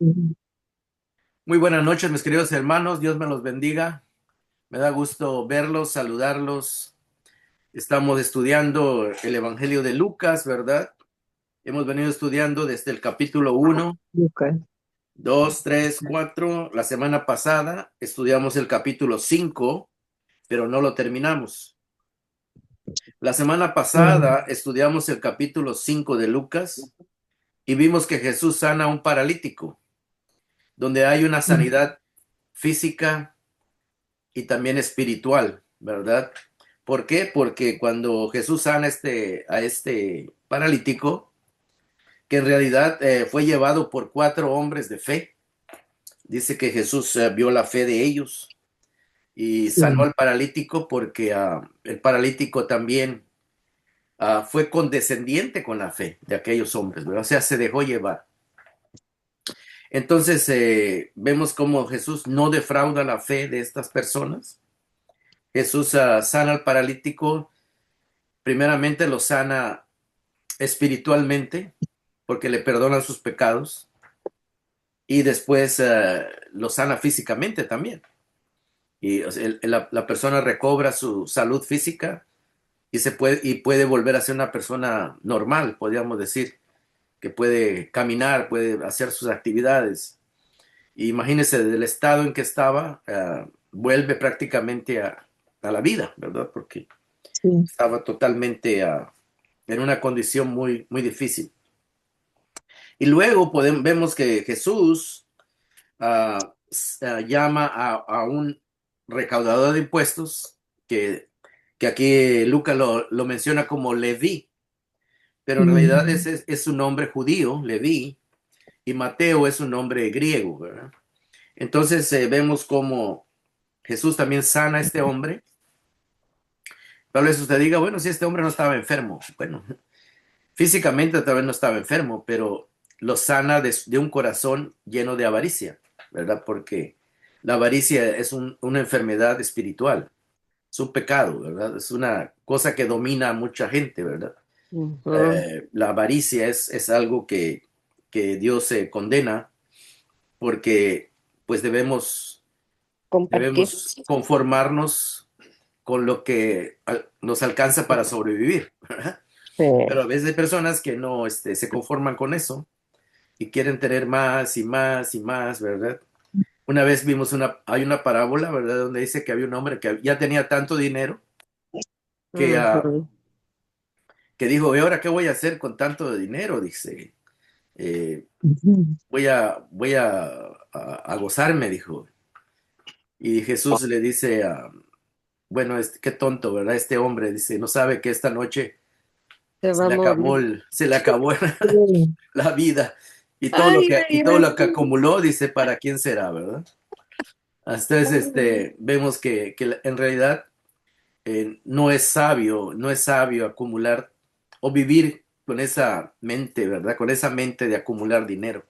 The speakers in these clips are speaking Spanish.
Muy buenas noches, mis queridos hermanos. Dios me los bendiga. Me da gusto verlos, saludarlos. Estamos estudiando el Evangelio de Lucas, ¿verdad? Hemos venido estudiando desde el capítulo 1, Lucas. 2, 3, 4. La semana pasada estudiamos el capítulo 5, pero no lo terminamos. La semana pasada estudiamos el capítulo 5 de Lucas y vimos que Jesús sana a un paralítico, donde hay una sanidad física y también espiritual, ¿verdad? ¿Por qué? Porque cuando Jesús sana a este paralítico, que en realidad fue llevado por cuatro hombres de fe, dice que Jesús vio la fe de ellos y sanó al paralítico porque el paralítico también fue condescendiente con la fe de aquellos hombres, ¿verdad? O sea, se dejó llevar. Entonces vemos cómo Jesús no defrauda la fe de estas personas. Jesús sana al paralítico. Primeramente lo sana espiritualmente porque le perdonan sus pecados y después lo sana físicamente también. Y o sea, la persona recobra su salud física y puede volver a ser una persona normal, podríamos decir, que puede caminar, puede hacer sus actividades. Y imagínese del estado en que estaba, vuelve prácticamente a la vida, ¿verdad? Porque Sí. estaba totalmente en una condición muy, muy difícil. Y luego vemos que Jesús llama a un recaudador de impuestos que aquí Lucas lo menciona como Leví, pero en realidad es un nombre judío, Leví, y Mateo es un nombre griego, ¿verdad? Entonces vemos como Jesús también sana a este hombre. Tal vez usted diga, bueno, si este hombre no estaba enfermo, bueno, físicamente tal vez no estaba enfermo, pero lo sana de un corazón lleno de avaricia, ¿verdad? Porque la avaricia es una enfermedad espiritual, es un pecado, ¿verdad? Es una cosa que domina a mucha gente, ¿verdad? Ujú. La avaricia es algo que Dios se condena porque pues Compartir. debemos conformarnos con lo que nos alcanza para sobrevivir, ¿verdad? Pero a veces hay personas que no se conforman con eso y quieren tener más y más y más, ¿verdad? Una vez vimos hay una parábola, ¿verdad? Donde dice que había un hombre que ya tenía tanto dinero que, Ujú. que dijo, ¿y ahora qué voy a hacer con tanto dinero? Dice, "Eh, Ujú. voy a gozarme", dijo. Y Jesús le dice, bueno, qué tonto, ¿verdad? Este hombre dice, no sabe que esta noche Se va a morir. se le acabó Sí. la vida Ay, me y todo lo que imagino. acumuló, dice, ¿para quién será, verdad? Entonces, vemos que en realidad no es sabio acumular o vivir con esa mente, ¿verdad? Con esa mente de acumular dinero.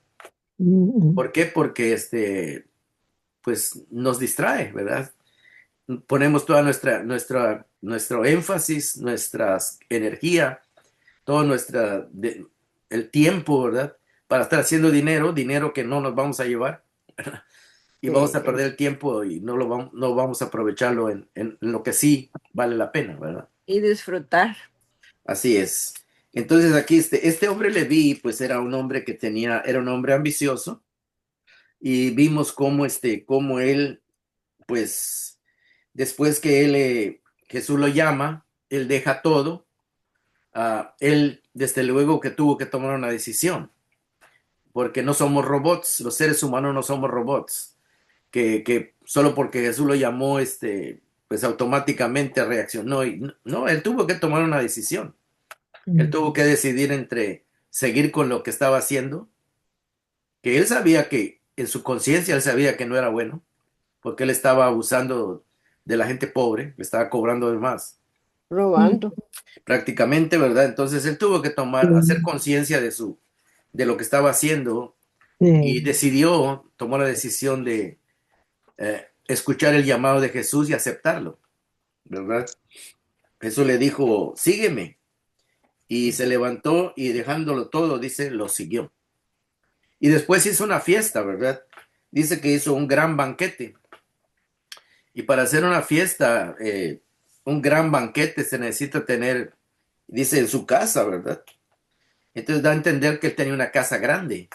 Ujú. ¿Por qué? Porque pues nos distrae, ¿verdad? Ponemos toda nuestro énfasis, nuestra energía, todo el tiempo, ¿verdad? Para estar haciendo dinero, dinero que no nos vamos a llevar, y vamos a Sí. perder el tiempo y no vamos a aprovecharlo en lo que sí vale la pena, ¿verdad? Y disfrutar. Así es. Entonces aquí este hombre Leví, pues era un hombre era un hombre ambicioso y vimos cómo él, pues, después que Jesús lo llama, él deja todo. Él, desde luego que tuvo que tomar una decisión, porque no somos robots, los seres humanos no somos robots, que solo porque Jesús lo llamó, pues automáticamente reaccionó. Y no, él tuvo que tomar una decisión. Él tuvo que decidir entre seguir con lo que estaba haciendo, que él sabía que en su conciencia él sabía que no era bueno, porque él estaba abusando de la gente pobre, le estaba cobrando de más, Robando. prácticamente, ¿verdad? Entonces él tuvo que hacer conciencia de lo que estaba haciendo y Sí. tomó la decisión de escuchar el llamado de Jesús y aceptarlo, ¿verdad? Jesús le dijo, sígueme. Y se levantó y dejándolo todo, dice, lo siguió. Y después hizo una fiesta, ¿verdad? Dice que hizo un gran banquete. Y para hacer una fiesta, un gran banquete se necesita tener, dice, en su casa, ¿verdad? Entonces da a entender que él tenía una casa grande,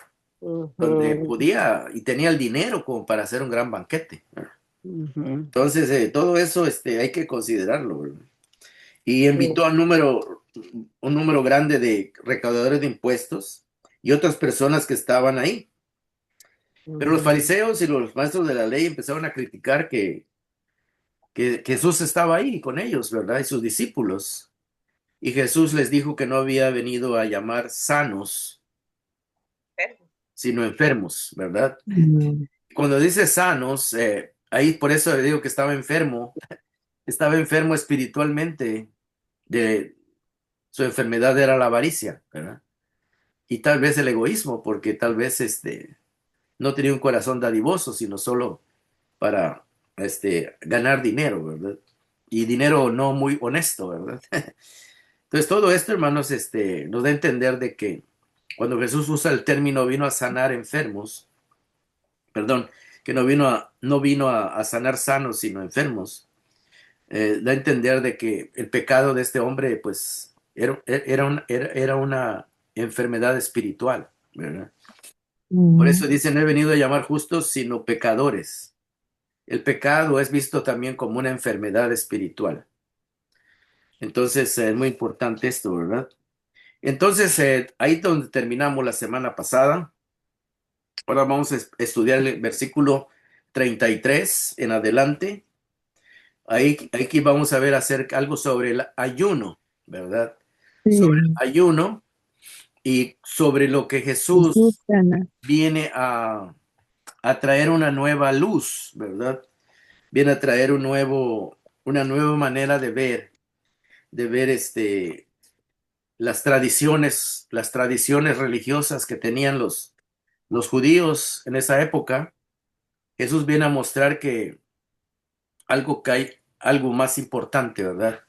donde Ujú, podía y tenía el dinero como para hacer un gran banquete. ujú. Entonces, todo eso hay que considerarlo, ¿verdad? Y Sí, invitó a un número grande de recaudadores de impuestos y otras personas que estaban ahí. Pero los ujú, fariseos y los maestros de la ley empezaron a criticar que Jesús estaba ahí con ellos, ¿verdad? Y sus discípulos. Y Jesús les dijo que no había venido a llamar sanos, sino enfermos, ¿verdad? Mm, Cuando dice sanos, ahí por eso le digo que estaba enfermo espiritualmente, de su enfermedad era la avaricia, ¿verdad? Y tal vez el egoísmo, porque tal vez no tenía un corazón dadivoso, sino solo para ganar dinero, ¿verdad? Y dinero no muy honesto, ¿verdad? Entonces todo esto, hermanos, nos da a entender de que cuando Jesús usa el término vino a sanar enfermos, perdón, que no vino a sanar sanos, sino enfermos, da a entender de que el pecado de este hombre, pues, era una enfermedad espiritual, ¿verdad? Por mm, eso dice, no he venido a llamar justos, sino pecadores. El pecado es visto también como una enfermedad espiritual. Entonces, es muy importante esto, ¿verdad? Entonces, ahí donde terminamos la semana pasada. Ahora vamos a estudiar el versículo 33 en adelante. Aquí vamos a ver hacer algo sobre el ayuno, ¿verdad? Sobre sí, el ayuno y sobre lo que Jesús Jesús sana. viene a traer una nueva luz, ¿verdad? Viene a traer una nueva manera de ver las tradiciones religiosas que tenían los judíos en esa época. Jesús viene a mostrar que hay algo más importante, ¿verdad?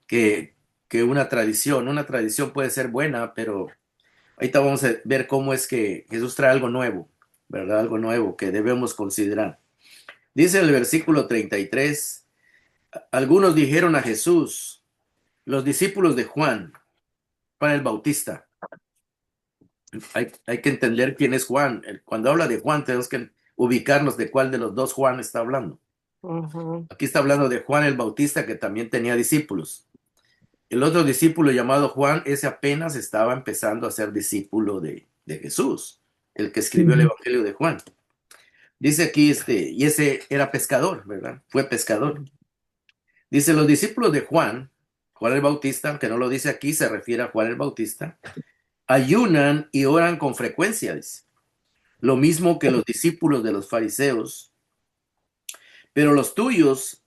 Que, que una tradición. Una tradición puede ser buena, pero ahorita vamos a ver cómo es que Jesús trae algo nuevo, ¿verdad? Algo nuevo que debemos considerar. Dice el versículo 33, algunos dijeron a Jesús, los discípulos de Juan el Bautista. Hay que entender quién es Juan. Cuando habla de Juan, tenemos que ubicarnos de cuál de los dos Juan está hablando. ujú, Aquí está hablando de Juan el Bautista, que también tenía discípulos. El otro discípulo llamado Juan, ese apenas estaba empezando a ser discípulo de Jesús, el que escribió el Mm, Evangelio de Juan. Dice aquí, y ese era pescador, ¿verdad? Fue pescador. Dice, los discípulos de Juan el Bautista, aunque no lo dice aquí, se refiere a Juan el Bautista, ayunan y oran con frecuencia, dice. Lo mismo que los discípulos de los fariseos, pero los tuyos,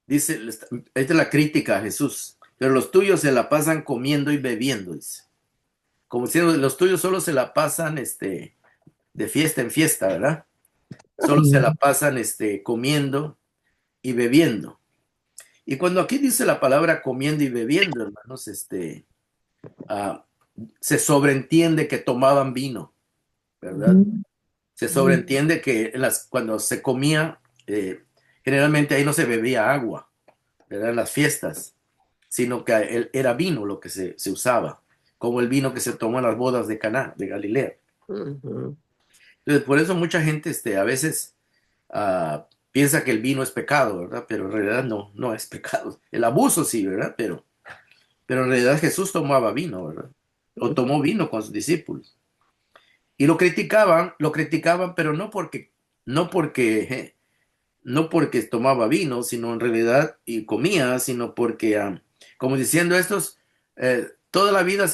dice, esta es la crítica a Jesús, pero los tuyos se la pasan comiendo y bebiendo, dice. Como si los tuyos solo se la pasan de fiesta en fiesta, ¿verdad? Solo se la sí, pasan comiendo y bebiendo. Y cuando aquí dice la palabra comiendo y bebiendo, hermanos, ah, se sobreentiende que tomaban vino, ¿verdad? mm, Se sobreentiende que cuando se comía, generalmente ahí no se bebía agua, ¿verdad? En las fiestas, sino que era vino lo que se usaba, como el vino que se tomó en las bodas de Caná, de Galilea. ujú. Entonces, por eso mucha gente a veces piensa que el vino es pecado, ¿verdad? Pero en realidad no, no es pecado. El abuso sí, ¿verdad? Pero en realidad Jesús tomaba vino, ¿verdad? O tomó vino con sus discípulos. Y lo criticaban, pero no porque, no porque tomaba vino, sino en realidad, y comía, sino porque, como diciendo estos, toda la vida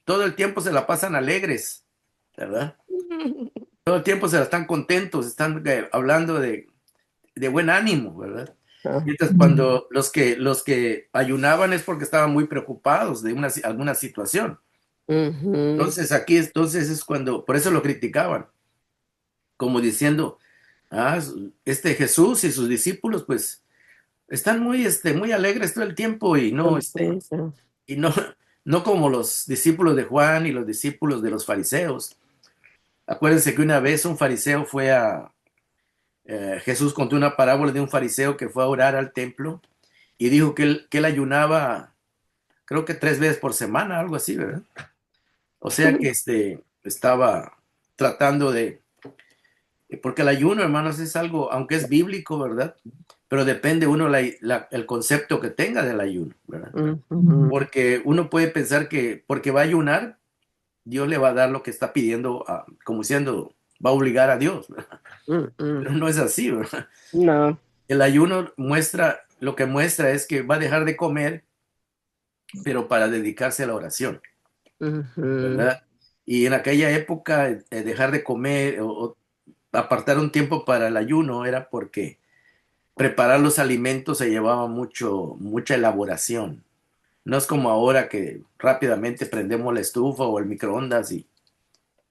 todo el tiempo se la pasan alegres, ¿verdad? Todo el tiempo se la están contentos, están hablando de buen ánimo, ¿verdad? Ah, Mientras mm, cuando los que ayunaban es porque estaban muy preocupados de alguna situación. ujú. Entonces es cuando, por eso lo criticaban, como diciendo, ah, este Jesús y sus discípulos, pues, están muy alegres todo el tiempo Contentos. y no, no como los discípulos de Juan y los discípulos de los fariseos. Acuérdense que una vez un fariseo fue a, Jesús contó una parábola de un fariseo que fue a orar al templo y dijo que él ayunaba, creo que 3 veces por semana, algo así, ¿verdad? O sea que estaba tratando de, porque el ayuno, hermanos, es algo, aunque es bíblico, ¿verdad? Pero depende uno el concepto que tenga del ayuno, ¿verdad? Ujú, Porque uno puede pensar que porque va a ayunar, Dios le va a dar lo que está pidiendo, como diciendo, va a obligar a Dios, ¿verdad? ujú. Pero no es así, ¿verdad? No. El ayuno muestra, lo que muestra es que va a dejar de comer, pero para dedicarse a la oración, Ujú, ¿verdad? Y en aquella época, dejar de comer o apartar un tiempo para el ayuno era porque preparar los alimentos se llevaba mucha elaboración. No es como ahora que rápidamente prendemos la estufa o el microondas y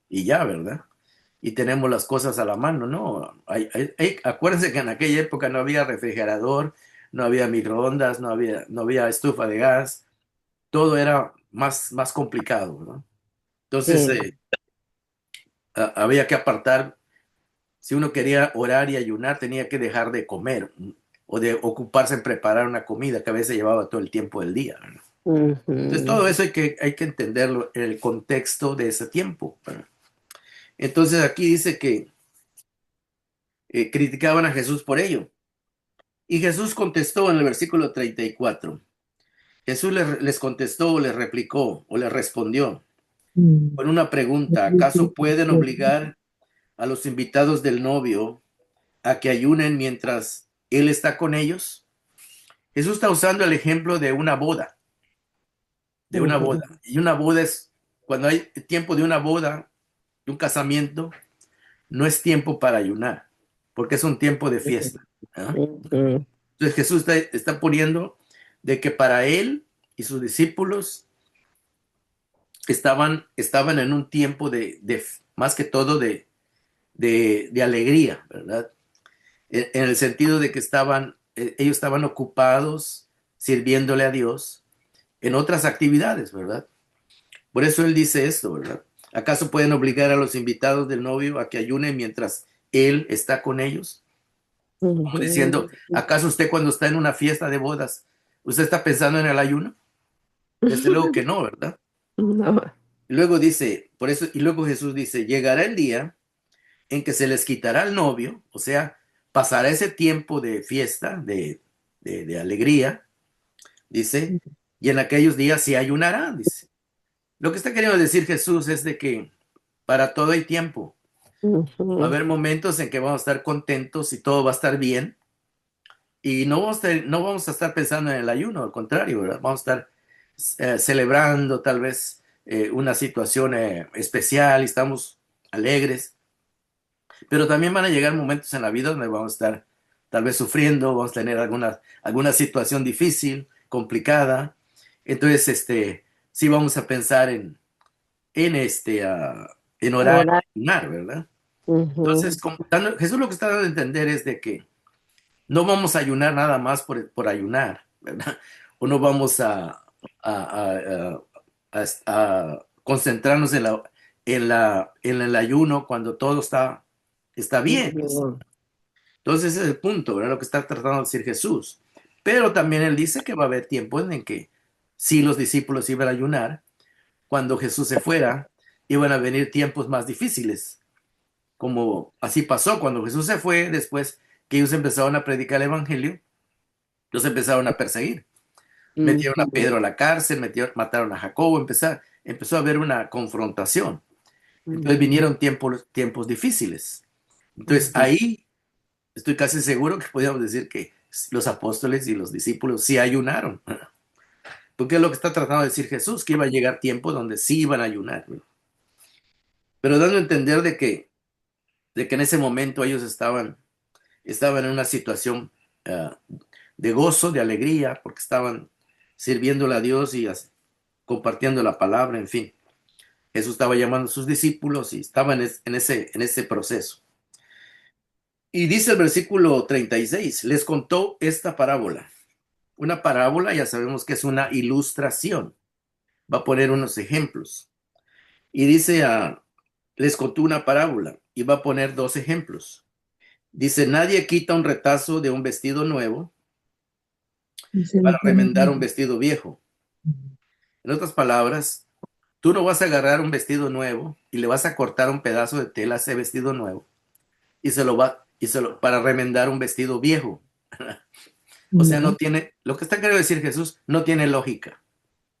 ya, ¿verdad? Y tenemos las cosas a la mano, ¿no? Acuérdense que en aquella época no había refrigerador, no había microondas, no había estufa de gas, todo era más complicado, ¿no? Entonces, sí. había que apartar, si uno quería orar y ayunar, tenía que dejar de comer o de ocuparse en preparar una comida que a veces llevaba todo el tiempo del día, ¿no? Entonces, Ujú, todo eso hay que entenderlo en el contexto de ese tiempo, ¿verdad? Entonces, aquí dice que criticaban a Jesús por ello. Y Jesús contestó en el versículo 34. Jesús les contestó, les replicó o les respondió con una pregunta. ¿Acaso pueden obligar a los invitados del novio a que ayunen mientras él está con ellos? Jesús está usando el ejemplo de una boda, de una ujú, boda. Y una boda es, cuando hay tiempo de una boda, de un casamiento, no es tiempo para ayunar, porque es un tiempo de fiesta, ¿ah? ujú, Entonces Jesús está poniendo de que para él y sus discípulos estaban en un tiempo más que todo de alegría, ¿verdad? En el sentido de que ellos estaban ocupados sirviéndole a Dios en otras actividades, ¿verdad? Por eso él dice esto, ¿verdad? ¿Acaso pueden obligar a los invitados del novio a que ayunen mientras él está con ellos? Como diciendo, ujú. ¿acaso usted cuando está en una fiesta de bodas, usted está pensando en el ayuno? Desde luego que no, ¿verdad? No. Y luego dice, por eso, y luego Jesús dice, llegará el día en que se les quitará el novio, o sea, pasará ese tiempo de fiesta, de alegría, dice, y en aquellos días se ayunarán, dice. Lo que está queriendo decir Jesús es de que para todo hay tiempo. Va a Ujú, haber momentos en que vamos a estar contentos y todo va a estar bien, y no vamos a estar pensando en el ayuno, al contrario, ¿verdad? Vamos a estar celebrando tal vez una situación especial y estamos alegres. Pero también van a llegar momentos en la vida donde vamos a estar tal vez sufriendo, vamos a tener alguna situación difícil, complicada. Entonces, sí vamos a pensar en orar ahora, y ayunar, ¿verdad? ujú, Entonces, Jesús lo que está dando a entender es de que no vamos a ayunar nada más por ayunar, ¿verdad? O no vamos a concentrarnos en el ayuno cuando todo está bien. ujú, Entonces ese es el punto, ¿verdad? Lo que está tratando de decir Jesús. Pero también él dice que va a haber tiempos en que sí los discípulos iban a ayunar. Cuando Jesús se fuera, iban a venir tiempos más difíciles. Como así pasó cuando Jesús se fue, después que ellos empezaron a predicar el evangelio, los empezaron a perseguir. Metieron a ujú, Pedro a la cárcel, mataron a Jacobo, empezó a haber una confrontación. Entonces ujú, vinieron tiempos difíciles. Entonces ujú, ahí estoy casi seguro que podríamos decir que los apóstoles y los discípulos sí ayunaron. Porque es lo que está tratando de decir Jesús, que iba a llegar tiempo donde sí iban a ayunar, ¿no? Pero dando a entender de que en ese momento ellos estaban en una situación ah, de gozo, de alegría, porque estaban sirviéndole a Dios y compartiendo la palabra, en fin. Jesús estaba llamando a sus discípulos y estaban en ese proceso. Y dice el versículo 36, les contó esta parábola. Una parábola ya sabemos que es una ilustración. Va a poner unos ejemplos. Y dice, les contó una parábola y va a poner dos ejemplos. Dice, nadie quita un retazo de un vestido nuevo Y se para lo pone remendar un bien. vestido viejo. En otras palabras, tú no vas a agarrar un vestido nuevo y le vas a cortar un pedazo de tela a ese vestido nuevo para remendar un vestido viejo. O sea, no No. tiene, lo que está queriendo decir Jesús, no tiene lógica,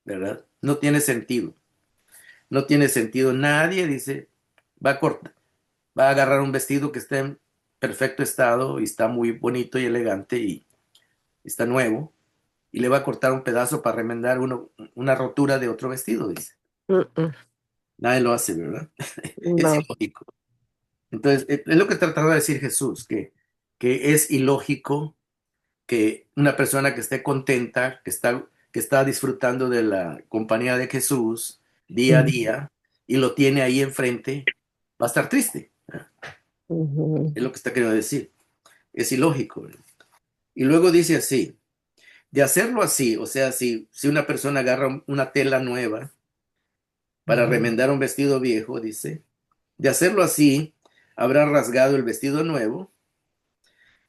¿verdad? No tiene sentido. No tiene sentido. Nadie dice, va a cortar, va a agarrar un vestido que esté en perfecto estado y está muy bonito y elegante y está nuevo y le va a cortar un pedazo para remendar una rotura de otro vestido, dice. Mm-mm. Nadie lo hace, ¿verdad? Es No. ilógico. Entonces, es lo que trataba de decir Jesús, que es ilógico que una persona que esté contenta, que está disfrutando de la compañía de Jesús día a día y lo tiene ahí enfrente, va a estar triste. Ujú. Es lo que está queriendo decir. Es ilógico. Y luego dice así, de hacerlo así, o sea, si una persona agarra una tela nueva para remendar un vestido viejo, dice, de hacerlo así, habrá rasgado el vestido nuevo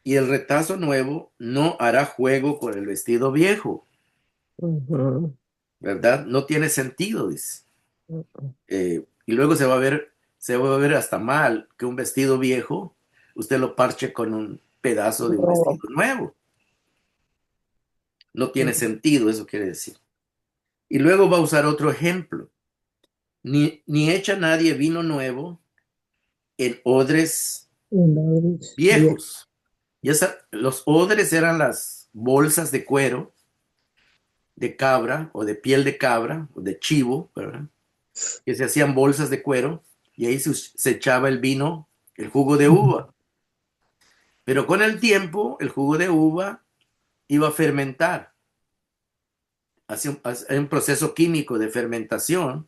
y el retazo nuevo no hará juego con el vestido viejo, Ujú. ¿verdad? No tiene sentido, dice. Mm-mm. Y luego se va a ver hasta mal que un vestido viejo usted lo parche con un pedazo de un No. vestido nuevo. No tiene Mm. sentido, eso quiere decir. Y luego va a usar otro ejemplo. Ni echa nadie vino nuevo en odres En Madrid. Bien. viejos. Los odres eran las bolsas de cuero de cabra o de piel de cabra o de chivo, ¿verdad? Que se hacían bolsas de cuero y ahí se echaba el vino, el jugo de uva. Pero con el tiempo, el jugo de uva iba a fermentar. Hacía un proceso químico de fermentación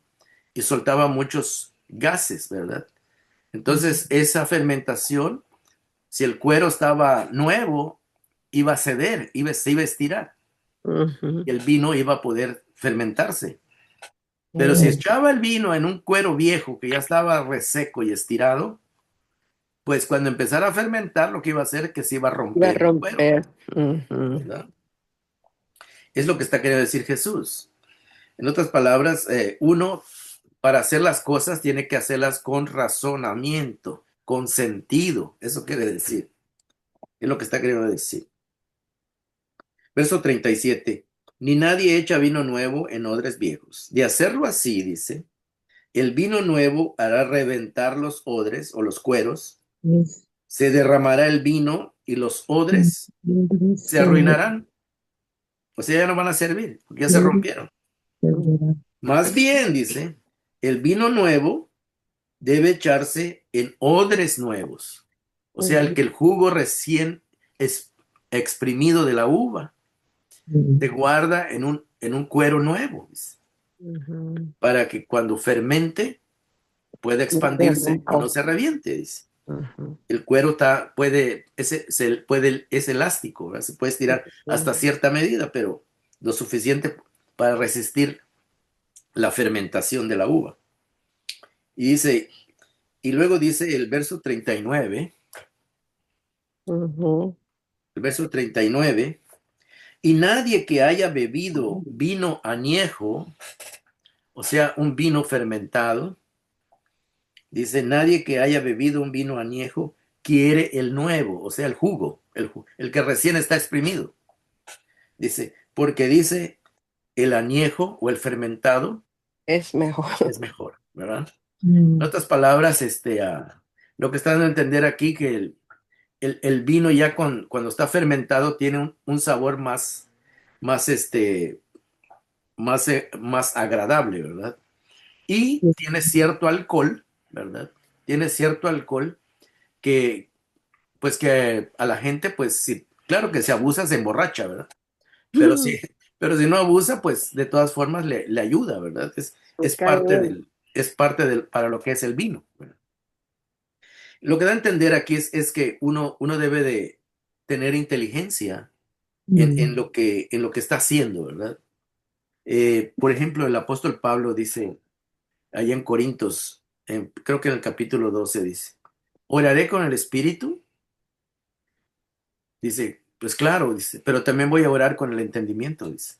y soltaba muchos gases, ¿verdad? Entonces, esa fermentación, si el cuero estaba nuevo, iba a ceder, se iba a estirar Ujú. y el vino iba a poder fermentarse. Pero si Mm. echaba el vino en un cuero viejo que ya estaba reseco y estirado, pues cuando empezara a fermentar, lo que iba a hacer es que se iba a Iba a romper el cuero, romper. Ujú. ¿verdad? Es lo que está queriendo decir Jesús. En otras palabras, uno para hacer las cosas tiene que hacerlas con razonamiento, con sentido. Eso quiere decir. Es lo que está queriendo decir. Verso 37. Ni nadie echa vino nuevo en odres viejos. De hacerlo así, dice, el vino nuevo hará reventar los odres o los cueros, Es se derramará el vino y los odres se interesante. arruinarán. O sea, ya no van a servir, porque ya se rompieron. Más bien, dice, el vino nuevo debe echarse en odres nuevos. O sea, el Ujú. que el jugo recién es exprimido de la uva se guarda en un cuero nuevo, dice, Ujú. para que cuando fermente pueda No se expandirse y no rompa. se reviente, dice. Ujú. El cuero es elástico, ¿verdad? Se puede estirar hasta cierta medida, pero lo suficiente para resistir la fermentación de la uva. Y dice, y luego dice el verso 39, Ujú. el verso 39, y nadie que haya bebido vino añejo, o sea, un vino fermentado, dice, nadie que haya bebido un vino añejo quiere el nuevo, o sea, el jugo, el que recién está exprimido. Dice, porque dice, el añejo o el fermentado Es mejor. es mejor, ¿verdad? En otras palabras, lo que está dando a entender aquí que el vino ya cuando está fermentado tiene un sabor más, más agradable, ¿verdad? Y tiene cierto alcohol, ¿verdad? Tiene cierto alcohol que, pues que a la gente, pues sí, claro que si abusa se emborracha, ¿verdad? Pero sí, pero si no abusa, pues de todas formas le ayuda, ¿verdad? Es Cae parte bien. para lo que es el vino, ¿verdad? Lo que da a entender aquí es que uno debe de tener inteligencia en lo que está haciendo, ¿verdad? Por ejemplo, el apóstol Pablo dice allá en Corintios, creo que en el capítulo 12 dice, ¿oraré con el espíritu? Dice, pues claro, dice, pero también voy a orar con el entendimiento, dice,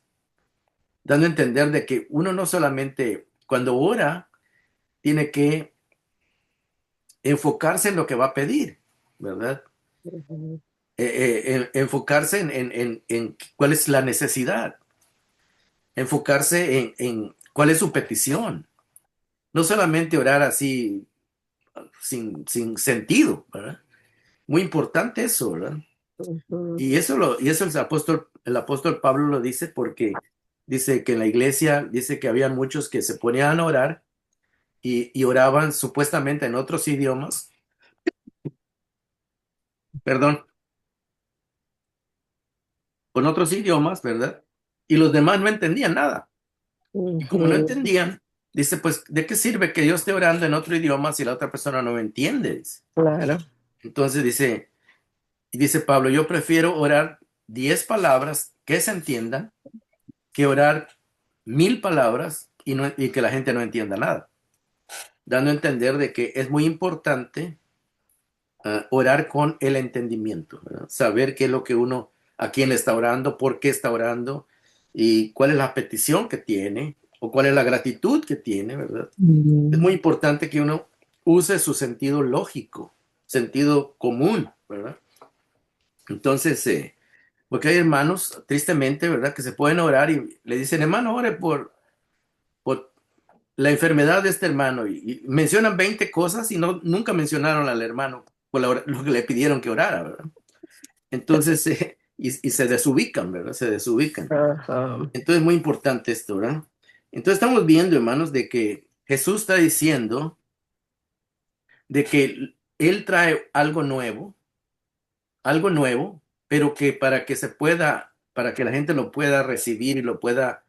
dando a entender de que uno no solamente cuando ora tiene que enfocarse en lo que va a pedir, ¿verdad? Ujú. Enfocarse en cuál es la necesidad, enfocarse en cuál es su petición, no solamente orar así sin sentido, ¿verdad? Muy importante eso, ¿verdad? Ujú. Y eso el apóstol Pablo lo dice porque dice que en la iglesia, dice que había muchos que se ponían a orar y oraban supuestamente en otros idiomas, perdón, con otros idiomas, ¿verdad? Y los demás no entendían nada. Y como no Ujú. entendían, dice, pues, ¿de qué sirve que yo esté orando en otro idioma si la otra persona no me entiende? Dice. Claro. Entonces dice Pablo, yo prefiero orar 10 palabras que se entiendan que orar 1000 palabras y que la gente no entienda nada, dando a entender de que es muy importante orar con el entendimiento, ¿verdad? Saber qué es lo que uno, a quién le está orando, por qué está orando y cuál es la petición que tiene o cuál es la gratitud que tiene, ¿verdad? Es muy importante que uno use su sentido lógico, sentido común, ¿verdad? Entonces, porque hay hermanos, tristemente, ¿verdad? Que se pueden orar y le dicen, hermano, ore por la enfermedad de este hermano y mencionan 20 cosas y nunca mencionaron al hermano por lo que le pidieron que orara, ¿verdad? Entonces, y se desubican, ¿verdad? Se desubican. Ajá. Entonces, es muy importante esto, ¿verdad? Entonces, estamos viendo, hermanos, de que Jesús está diciendo de que Él trae algo nuevo, pero que para que se pueda, para que la gente lo pueda recibir y lo pueda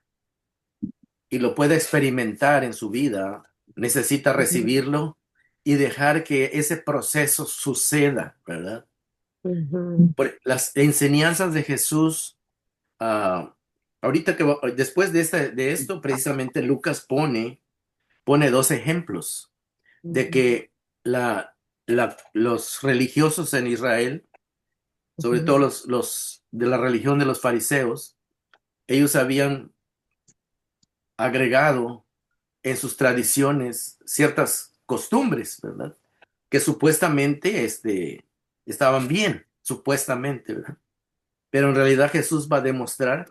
experimentar en su vida, necesita recibirlo y dejar que ese proceso suceda, ¿verdad? Ujú. Las enseñanzas de Jesús, ah, ahorita después de esto, precisamente Lucas pone dos ejemplos de Ujú. que los religiosos en Israel, sobre todo Ujú. los de la religión de los fariseos, ellos habían agregado en sus tradiciones ciertas costumbres, ¿verdad? Que supuestamente estaban bien, supuestamente, ¿verdad? Pero en realidad Jesús va a demostrar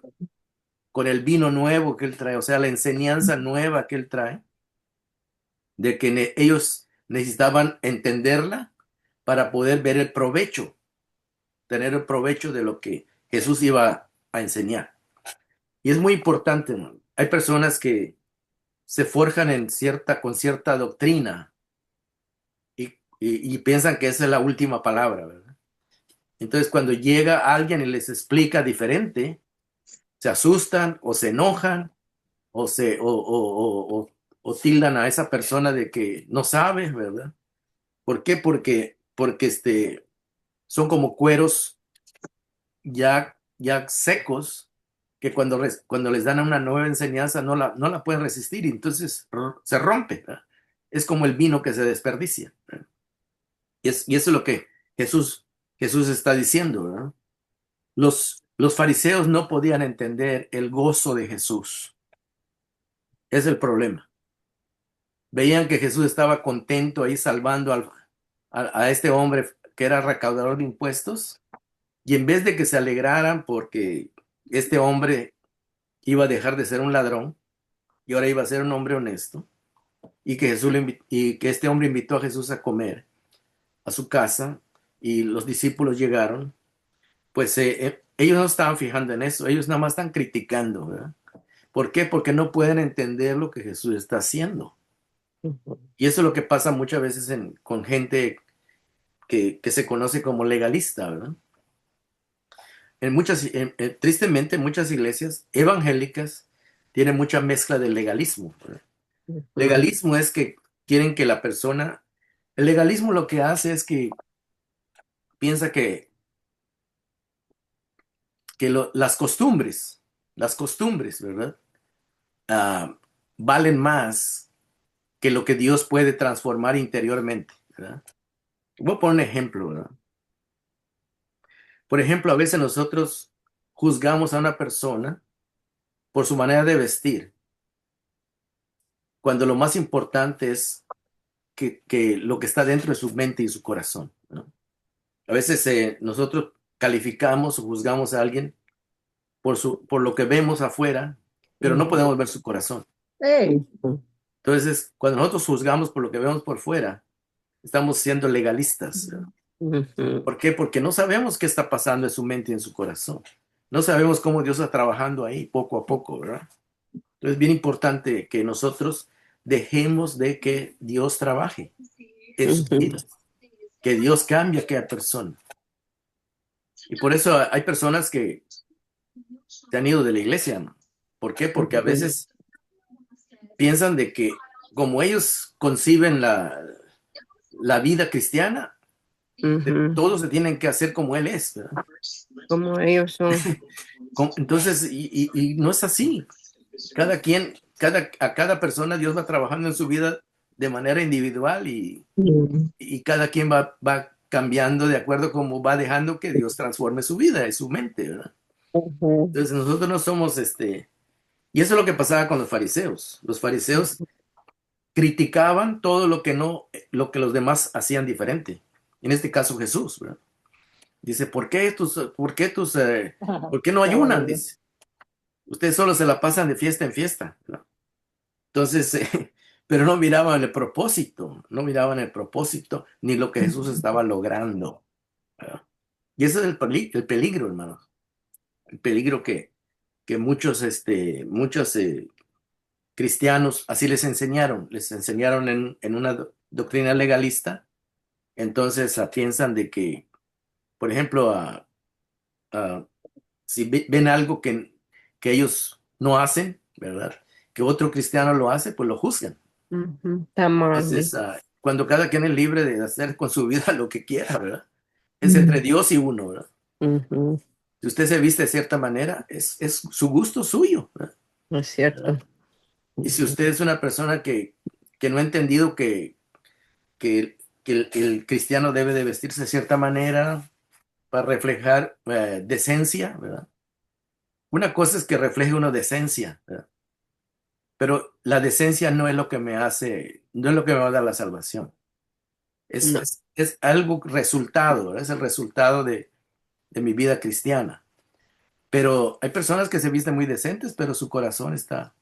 con el vino nuevo que él trae, o sea, la enseñanza nueva que él trae, de que ellos necesitaban entenderla para poder ver el provecho, tener el provecho de lo que Jesús iba a enseñar. Y es muy importante, ¿no? Hay personas que se forjan con cierta doctrina y piensan que esa es la última palabra, ¿verdad? Entonces, cuando llega alguien y les explica diferente, se asustan o se enojan o tildan a esa persona de que no sabe, ¿verdad? ¿Por qué? Porque son como cueros ya secos que cuando les dan una nueva enseñanza no la pueden resistir y entonces se rompe, ¿verdad? Es como el vino que se desperdicia, ¿verdad? Y eso es lo que Jesús está diciendo, ¿verdad? Los fariseos no podían entender el gozo de Jesús. Es el problema. Veían que Jesús estaba contento ahí salvando a este hombre que era recaudador de impuestos, y en vez de que se alegraran porque este hombre iba a dejar de ser un ladrón y ahora iba a ser un hombre honesto, y que este hombre invitó a Jesús a comer a su casa y los discípulos llegaron, pues ellos no estaban fijando en eso, ellos nada más están criticando, ¿verdad? ¿Por qué? Porque no pueden entender lo que Jesús está haciendo. Ujú. Y eso es lo que pasa muchas veces con gente que se conoce como legalista, ¿verdad? Tristemente, muchas iglesias evangélicas tienen mucha mezcla de legalismo, ¿verdad? Ujú. Legalismo es que quieren que la persona, el legalismo lo que hace es que piensa que las costumbres, ¿verdad? Ah, valen más que lo que Dios puede transformar interiormente, ¿verdad? Voy a poner un ejemplo, ¿verdad? Por ejemplo, a veces nosotros juzgamos a una persona por su manera de vestir, cuando lo más importante es que lo que está dentro de su mente y su corazón, ¿no? A veces nosotros calificamos o juzgamos a alguien por lo que vemos afuera, pero no podemos ver su corazón. Hey. Entonces, cuando nosotros juzgamos por lo que vemos por fuera, estamos siendo legalistas, ¿no? ¿Por qué? Porque no sabemos qué está pasando en su mente y en su corazón. No sabemos cómo Dios está trabajando ahí poco a poco, ¿verdad? Entonces es bien importante que nosotros dejemos de que Dios trabaje en sus vidas, que Dios cambie a aquella persona. Y por eso hay personas que se han ido de la iglesia, ¿no? ¿Por qué? Porque a veces piensan de que como ellos conciben la vida cristiana, todos se tienen que hacer como Él es, ¿verdad? Como ellos son. Entonces, y no es así. A cada persona Dios va trabajando en su vida de manera individual y cada quien va cambiando de acuerdo a cómo va dejando que Dios transforme su vida y su mente, ¿verdad? Entonces nosotros no somos y eso es lo que pasaba con los fariseos. Los fariseos criticaban todo lo que los demás hacían diferente. En este caso Jesús, ¿verdad? Dice, ¿por qué no ayunan? Dice, ustedes solo se la pasan de fiesta en fiesta, ¿no? Entonces, pero no miraban el propósito, ni lo que Jesús estaba logrando, ¿verdad? Y ese es el peligro, hermano. El peligro que muchos cristianos así les enseñaron en una doctrina legalista. Entonces piensan de que, por ejemplo, a- si ven algo que ellos no hacen, ¿verdad? Que otro cristiano lo hace, pues lo juzgan. Está mal. Entonces, cuando cada quien es libre de hacer con su vida lo que quiera, ¿verdad? Es entre Dios y uno, ¿verdad? Si usted se viste de cierta manera, es su gusto suyo, ¿verdad? Es cierto. Y si usted es una persona que no ha entendido que, que el cristiano debe de vestirse de cierta manera para reflejar decencia, ¿verdad? Una cosa es que refleje una decencia, ¿verdad? Pero la decencia no es lo que me hace, no es lo que me va a dar la salvación. Es, No. es algo resultado, ¿verdad? Es el resultado de mi vida cristiana. Pero hay personas que se visten muy decentes, pero su corazón está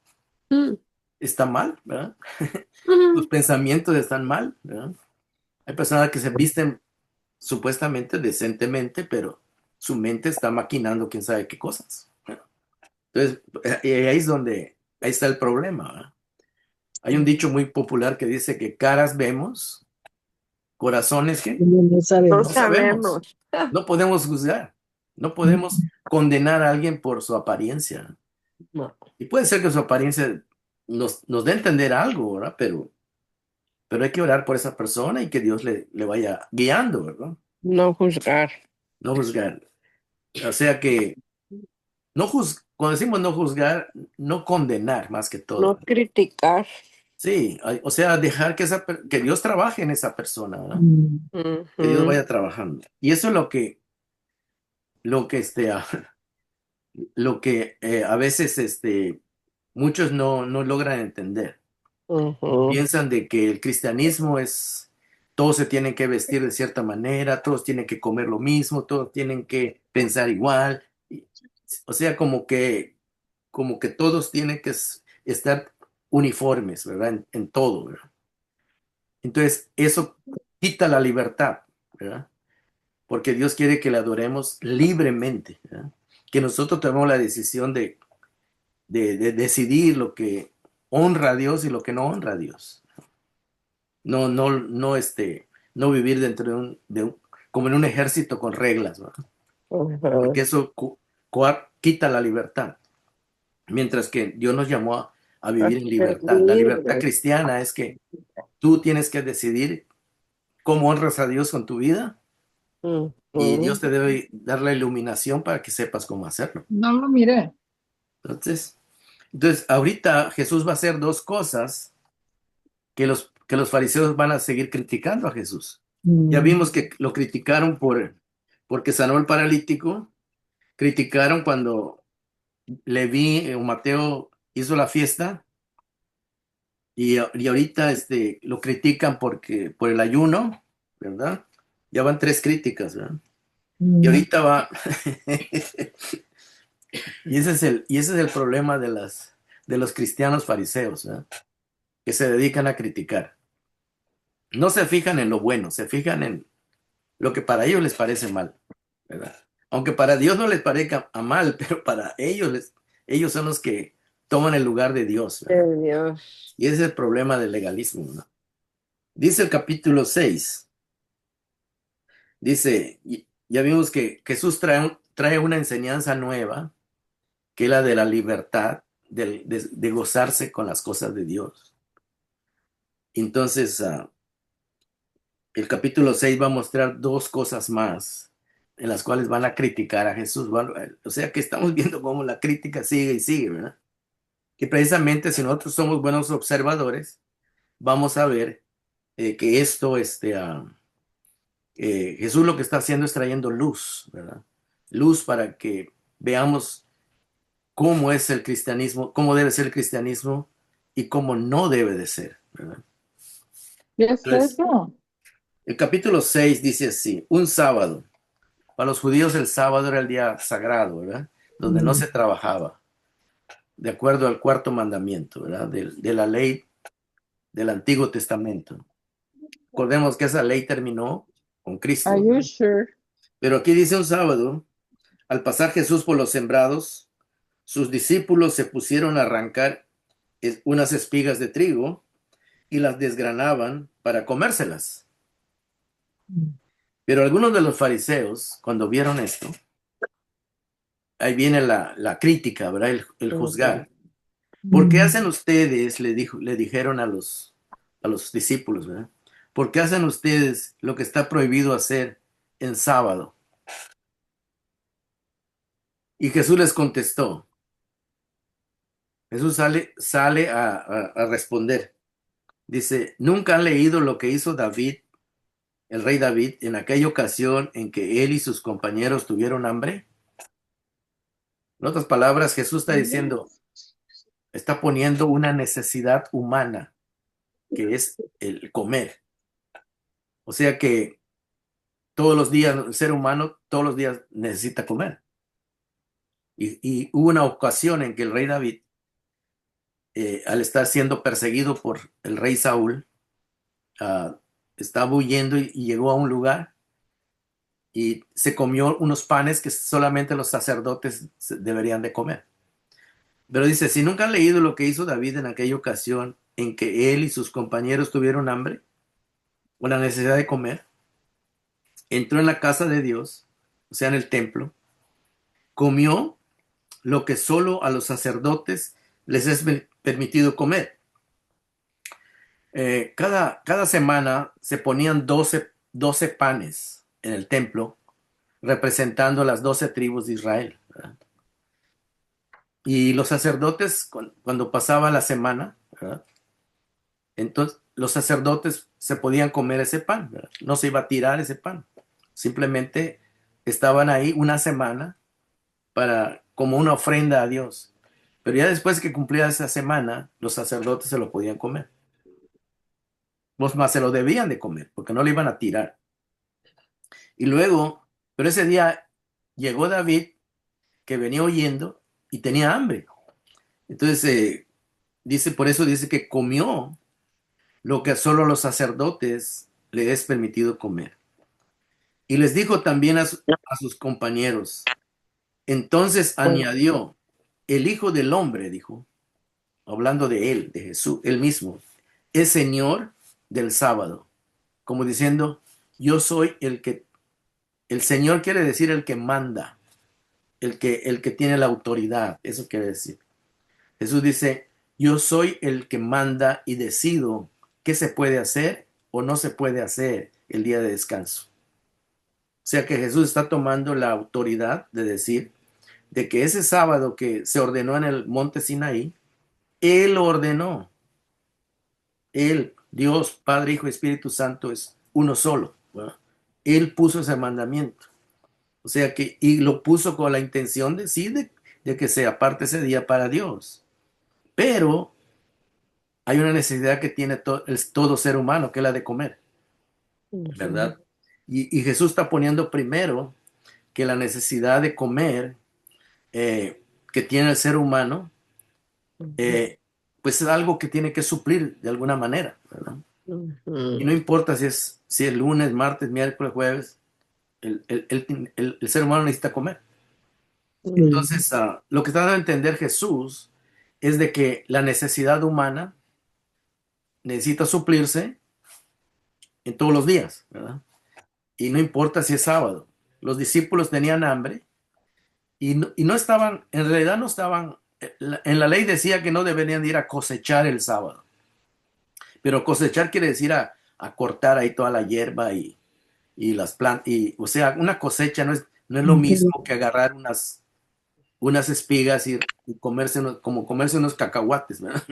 mal, ¿verdad? Sus pensamientos están mal, ¿verdad? Hay personas que se visten supuestamente decentemente, pero su mente está maquinando quién sabe qué cosas, ¿verdad? Entonces, ahí está el problema, ¿verdad? Hay un dicho muy popular que dice que caras vemos, corazones que No No sabemos. sabemos. no podemos juzgar, no podemos condenar a alguien por su apariencia. No, Y puede ser que su apariencia nos dé a entender algo, ¿verdad? Pero hay que orar por esa persona y que Dios le vaya guiando, ¿verdad? no juzgar. No juzgar. O sea que cuando decimos no juzgar, no condenar más que todo. No criticar. Sí, o sea, dejar que Dios trabaje en esa persona, ¿verdad? Mm. Que Dios vaya trabajando. Y eso es lo que, a veces muchos no logran entender. Piensan de que el cristianismo todos se tienen que vestir de cierta manera, todos tienen que comer lo mismo, todos tienen que pensar igual. O sea, como que todos tienen que estar uniformes, ¿verdad? En todo, ¿verdad? Entonces, eso quita la libertad, ¿verdad? Porque Dios quiere que le adoremos libremente, ¿verdad? Que nosotros tomemos la decisión de decidir lo que honra a Dios y lo que no honra a Dios. No vivir dentro como en un ejército con reglas, ¿no? Porque eso quita la libertad. Mientras que Dios nos llamó a vivir en Ser libertad. La libertad libre. cristiana es que tú tienes que decidir cómo honras a Dios con tu vida y Dios te debe dar la iluminación para que sepas cómo hacerlo. No lo miré. Entonces, ahorita Jesús va a hacer dos cosas que los fariseos van a seguir criticando a Jesús. Ya vimos que lo criticaron porque sanó el paralítico, criticaron cuando Leví o Mateo hizo la fiesta y ahorita lo critican por el ayuno, ¿verdad? Ya van tres críticas, ¿verdad? Y ahorita va. Y ese es el problema de los cristianos fariseos, ¿verdad? Que se dedican a criticar. No se fijan en lo bueno, se fijan en lo que para ellos les parece mal, ¿verdad? Aunque para Dios no les parezca a mal, pero para ellos son los que toman el lugar de Dios, ¿verdad? De Dios. Y ese es el problema del legalismo, ¿no? Dice el capítulo 6, dice, ya vimos que Jesús trae una enseñanza nueva, que es la de la libertad, de gozarse con las cosas de Dios. Entonces, el capítulo 6 va a mostrar dos cosas más en las cuales van a criticar a Jesús. O sea que estamos viendo cómo la crítica sigue y sigue, ¿verdad? Que precisamente si nosotros somos buenos observadores, vamos a ver que esto, Jesús lo que está haciendo es trayendo luz, ¿verdad? Luz para que veamos cómo es el cristianismo, cómo debe ser el cristianismo y cómo no debe de ser, ¿verdad? Yes, Entonces, no. el capítulo 6 dice así, un sábado. Para los judíos el sábado era el día sagrado, ¿verdad? Donde no se trabajaba, de acuerdo al cuarto mandamiento, ¿verdad? De la ley del Antiguo Testamento. Recordemos que esa ley terminó con Cristo, Are ¿verdad? you sure? Pero aquí dice un sábado, al pasar Jesús por los sembrados, sus discípulos se pusieron a arrancar unas espigas de trigo y las desgranaban para comérselas. Pero algunos de los fariseos, cuando vieron esto, ahí viene la crítica, ¿verdad? El juzgar. ¿Por qué hacen ustedes, le dijeron a los discípulos, ¿verdad? ¿Por qué hacen ustedes lo que está prohibido hacer en sábado? Y Jesús les contestó. Jesús sale a responder. Dice, ¿nunca han leído lo que hizo David, el rey David, en aquella ocasión en que él y sus compañeros tuvieron hambre? En otras palabras, Jesús está diciendo, está poniendo una necesidad humana, que es el comer. O sea que todos los días, el ser humano todos los días necesita comer. Y hubo una ocasión en que el rey David, al estar siendo perseguido por el rey Saúl, estaba huyendo y llegó a un lugar y se comió unos panes que solamente los sacerdotes deberían de comer. Pero dice, si nunca han leído lo que hizo David en aquella ocasión en que él y sus compañeros tuvieron hambre o la necesidad de comer, entró en la casa de Dios, o sea, en el templo, comió lo que solo a los sacerdotes les es permitido comer. Cada semana se ponían 12 panes en el templo, representando las 12 tribus de Israel, ¿verdad? Y los sacerdotes, cuando pasaba la semana, ¿verdad? Entonces los sacerdotes se podían comer ese pan, ¿verdad? No se iba a tirar ese pan. Simplemente estaban ahí una semana como una ofrenda a Dios. Pero ya después que cumplía esa semana, los sacerdotes se lo podían comer. Los más se lo debían de comer, porque no lo iban a tirar. Y luego, pero ese día llegó David, que venía huyendo y tenía hambre. Entonces, por eso dice que comió lo que solo a los sacerdotes les es permitido comer. Y les dijo también a sus compañeros. Entonces añadió, el Hijo del Hombre, dijo, hablando de él, de Jesús, él mismo, es Señor del sábado, como diciendo, yo soy el Señor quiere decir el que manda, el que tiene la autoridad, eso quiere decir. Jesús dice, yo soy el que manda y decido qué se puede hacer o no se puede hacer el día de descanso. O sea que Jesús está tomando la autoridad de decir de que ese sábado que se ordenó en el monte Sinaí, Él ordenó. Él Dios, Padre, Hijo y Espíritu Santo es uno solo, ¿verdad? Él puso ese mandamiento. O sea que, y lo puso con la intención de sí, de que se aparte ese día para Dios. Pero hay una necesidad que tiene todo ser humano, que es la de comer, Ujú, ¿verdad? Y Jesús está poniendo primero que la necesidad de comer que tiene el ser humano, ujú, eh, pues es algo que tiene que suplir de alguna manera, ¿verdad? Y ujú, no importa si es lunes, martes, miércoles, jueves, el ser humano necesita comer. Mm. Entonces, lo que está dando a entender Jesús es de que la necesidad humana necesita suplirse en todos los días, ¿verdad? Y no importa si es sábado. Los discípulos tenían hambre y no estaban, en realidad no estaban, en la ley decía que no deberían ir a cosechar el sábado, pero cosechar quiere decir a cortar ahí toda la hierba y las plantas, y, o sea, una cosecha no es lo mismo que agarrar unas espigas y comerse como comerse unos cacahuates, ¿verdad?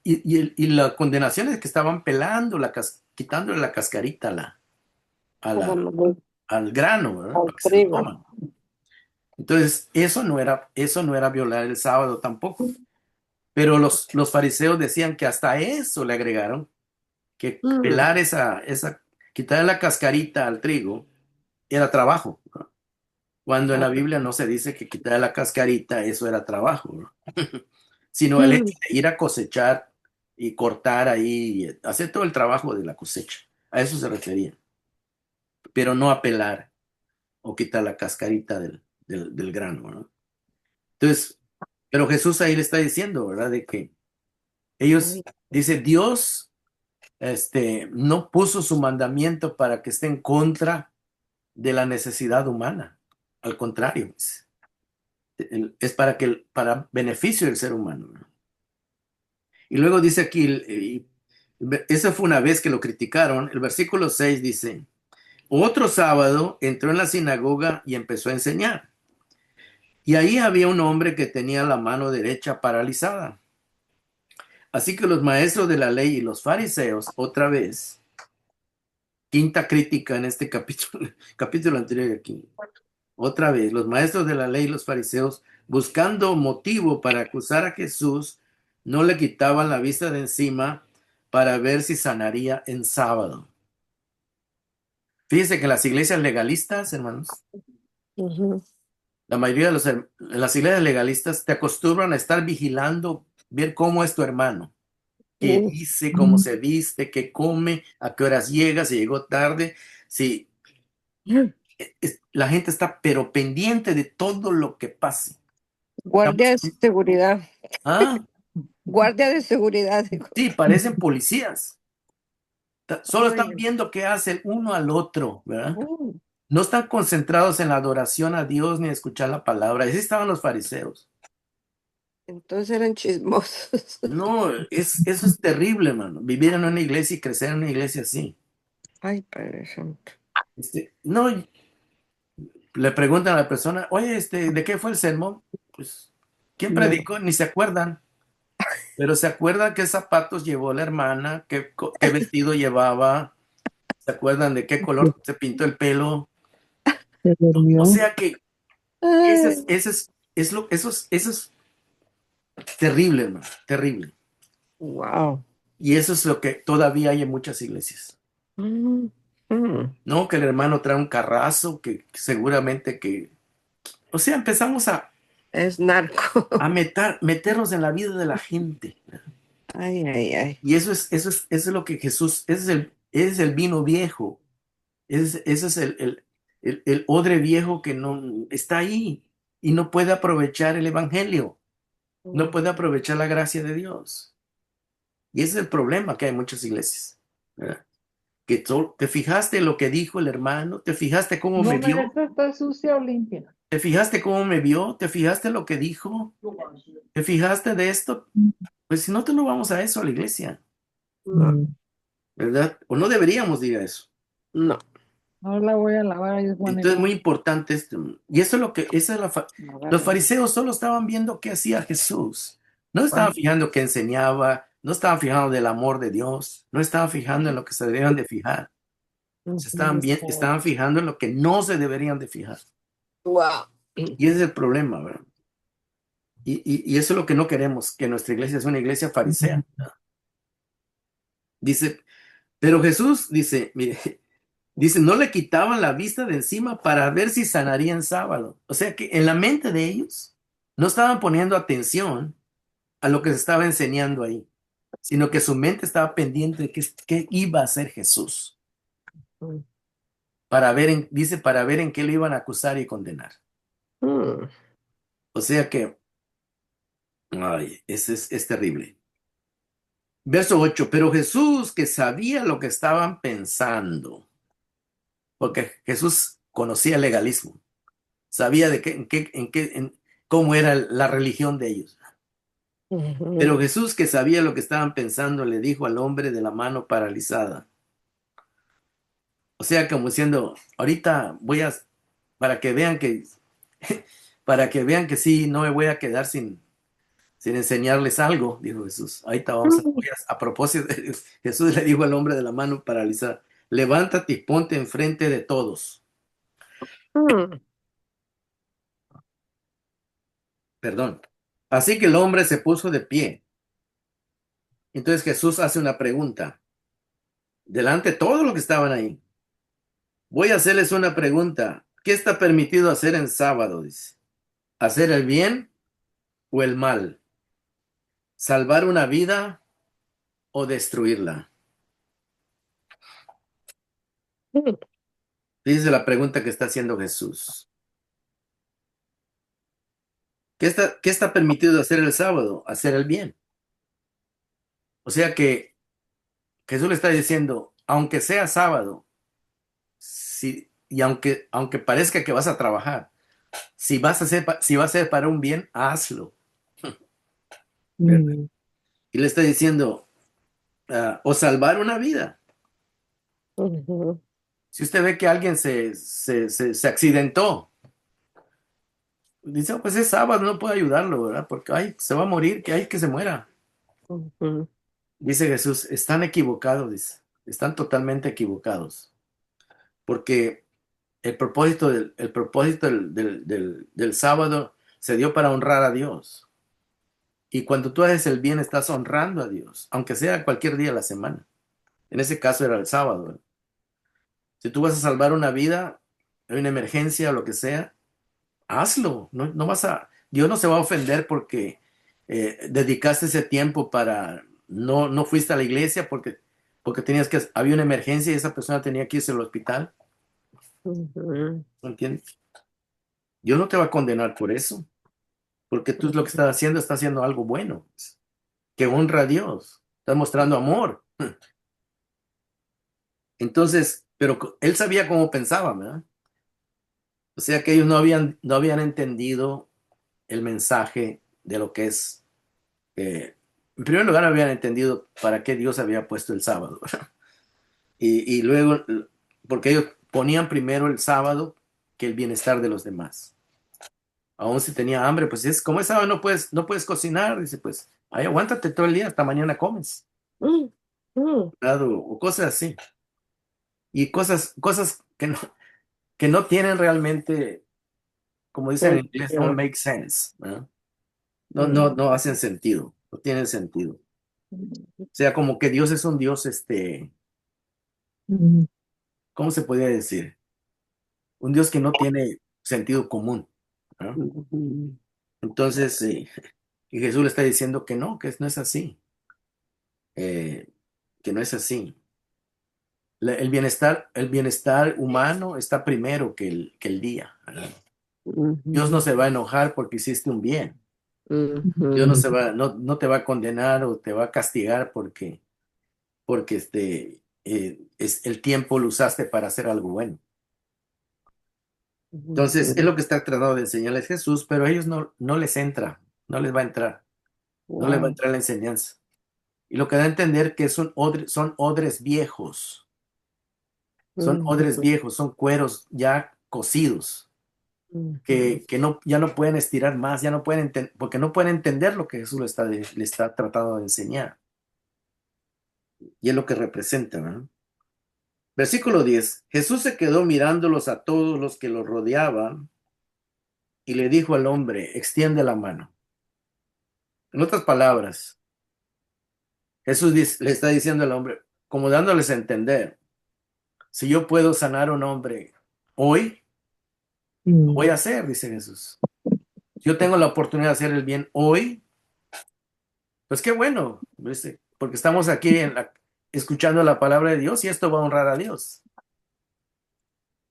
Y la condenación es que estaban pelando, quitándole la cascarita a la, al grano, ¿verdad? al Para que se lo trigo. coman. Entonces, eso no era violar el sábado tampoco. Pero los fariseos decían que hasta eso le agregaron, que Mm, pelar quitarle la cascarita al trigo era trabajo, ¿no? Cuando en la ok. Biblia no se dice que quitarle la cascarita, eso era trabajo, ¿no? Sino el Mm, hecho de ir a cosechar y cortar ahí, hacer todo el trabajo de la cosecha. A eso se refería, pero no a pelar o quitar la cascarita del grano, ¿no? Entonces, pero Jesús ahí le está diciendo, ¿verdad? De que ay, dice, Dios, no puso su mandamiento para que esté en contra de la necesidad humana. Al contrario, es para beneficio del ser humano, ¿no? Y luego dice aquí, esa fue una vez que lo criticaron, el versículo 6 dice, otro sábado entró en la sinagoga y empezó a enseñar. Y ahí había un hombre que tenía la mano derecha paralizada. Así que los maestros de la ley y los fariseos, otra vez, quinta crítica en este capítulo, capítulo anterior aquí, otra vez, los maestros de la ley y los fariseos, buscando motivo para acusar a Jesús, no le quitaban la vista de encima para ver si sanaría en sábado. Fíjense que las iglesias legalistas, hermanos, ujú, la mayoría de las iglesias legalistas te acostumbran a estar vigilando, ver cómo es tu hermano, qué mm, dice, cómo se viste, qué come, a qué horas llega, si llegó tarde, si mm. la gente está pero pendiente de todo lo que pase. Guardia de Estamos, seguridad. ah, Guardia de seguridad, digo. sí, parecen policías. Solo están Ay, viendo qué hace el uno al otro, ¿verdad? mm, No están concentrados en la adoración a Dios ni escuchar la palabra. Así estaban los fariseos. entonces eran chismosos. No, eso es terrible, hermano. Vivir en una iglesia y crecer en una iglesia así. Ay, Padre Santo. No, le preguntan a la persona, oye, ¿de qué fue el sermón? Pues, ¿quién No. predicó? Ni se acuerdan. Pero se acuerdan qué zapatos llevó la hermana, qué vestido llevaba, se acuerdan de qué color se pintó el pelo. Se O durmió. sea que Ay, eso es terrible, hermano, terrible. wow. Y eso es lo que todavía hay en muchas iglesias. Mm, mm. No, que el hermano trae un carrazo, que seguramente o sea, empezamos Es narco. a meternos en la vida de la gente. Ay, ay, ay. Y eso es lo que Jesús, ese es el vino viejo, ese es el odre viejo que no está ahí y no puede aprovechar el evangelio, no Mm. puede aprovechar la gracia de Dios. Y ese es el problema que hay en muchas iglesias, ¿verdad? Que te fijaste en lo que dijo el hermano, te fijaste cómo No, me vio, maestra, ¿está sucia o limpia? te fijaste cómo me vio, te fijaste en lo que dijo, te fijaste de esto. Pues si no te lo vamos a eso, a la iglesia, No, Mm. ¿verdad? O no deberíamos ir a eso. no. No la voy a lavar, es buena Entonces, muy imagen. importante esto. Y eso es lo que, esa es No, los vale. fariseos solo estaban viendo qué hacía Jesús. No estaban Ay, fijando qué enseñaba, no estaban fijando del amor de Dios, no estaban fijando en lo que se deberían de fijar, estaban fijando en lo que no se deberían de fijar. Wow. Y ese es el problema, ¿verdad? Y eso es lo que no queremos, que nuestra iglesia sea una iglesia farisea. Dice, pero Jesús dice, mire, dice, no le quitaban la vista de encima para ver si sanaría en sábado. O sea que en la mente de ellos no estaban poniendo atención a lo que se estaba enseñando ahí, sino que su mente estaba pendiente de qué iba a hacer Jesús, dice, para ver en qué le iban a acusar y condenar. O sea que, ay, es terrible. Verso 8, pero Jesús, que sabía lo que estaban pensando, porque Jesús conocía el legalismo, sabía de cómo era la religión de ellos. Pero Jesús, que sabía lo que estaban pensando, le dijo al hombre de la mano paralizada. O sea, como diciendo, ahorita para que vean que, para que vean que sí, no me voy a quedar sin enseñarles algo, dijo Jesús. Ahorita a propósito, Jesús le dijo al hombre de la mano paralizada, levántate y ponte enfrente de todos. Perdón. Así que el hombre se puso de pie. Entonces Jesús hace una pregunta. Delante de todos los que estaban ahí. Voy a hacerles una pregunta. ¿Qué está permitido hacer en sábado? Dice. ¿Hacer el bien o el mal? ¿Salvar una vida o destruirla? Dice la pregunta que está haciendo Jesús. ¿Qué está permitido hacer el sábado? Hacer el bien. O sea que Jesús le está diciendo, aunque sea sábado, y aunque parezca que vas a trabajar, si va a ser para un bien, hazlo. Y le está diciendo, o salvar una vida. Si usted ve que alguien se accidentó, dice, "Oh, pues es sábado, no puedo ayudarlo, ¿verdad? Porque se va a morir, que hay que se muera." Dice Jesús, están equivocados, dice, están totalmente equivocados. Porque el propósito del sábado se dio para honrar a Dios. Y cuando tú haces el bien, estás honrando a Dios, aunque sea cualquier día de la semana. En ese caso era el sábado, ¿verdad? Si tú vas a salvar una vida, hay una emergencia o lo que sea, hazlo. Dios no se va a ofender porque dedicaste ese tiempo no fuiste a la iglesia porque había una emergencia y esa persona tenía que irse al hospital. ¿No entiendes? Dios no te va a condenar por eso, porque tú lo que estás haciendo algo bueno, que honra a Dios, estás mostrando amor. Entonces, pero él sabía cómo pensaba, ¿verdad? O sea que ellos no habían entendido el mensaje de lo que es. En primer lugar, no habían entendido para qué Dios había puesto el sábado. Y luego, porque ellos ponían primero el sábado que el bienestar de los demás. Aún si tenía hambre, pues como es sábado, no puedes cocinar. Dice, pues, ahí aguántate todo el día, hasta mañana comes. O cosas así. Y cosas que no tienen realmente, como dicen en inglés, no make sense, ¿no? No hacen sentido, no tienen sentido. O sea, como que Dios es un Dios, ¿cómo se podría decir? Un Dios que no tiene sentido común, ¿no? Entonces, y Jesús le está diciendo que no es así, que no es así. El bienestar humano está primero que el día, ¿verdad? Dios no se va a enojar porque hiciste un bien. Dios no te va a condenar o te va a castigar porque el tiempo lo usaste para hacer algo bueno. Entonces, es lo que está tratando de enseñarles Jesús, pero a ellos no les entra, no les va a entrar, no les va a entrar la enseñanza. Y lo que da a entender que son odres viejos, son cueros ya cocidos, que ya no pueden estirar más, ya no pueden porque no pueden entender lo que Jesús le está tratando de enseñar. Y es lo que representa, ¿no? Versículo 10. Jesús se quedó mirándolos a todos los que los rodeaban y le dijo al hombre, extiende la mano. En otras palabras, Jesús le está diciendo al hombre, como dándoles a entender, si yo puedo sanar a un hombre hoy, lo voy a hacer, dice Jesús. Si yo tengo la oportunidad de hacer el bien hoy, pues qué bueno, ¿viste? Porque estamos aquí escuchando la palabra de Dios y esto va a honrar a Dios.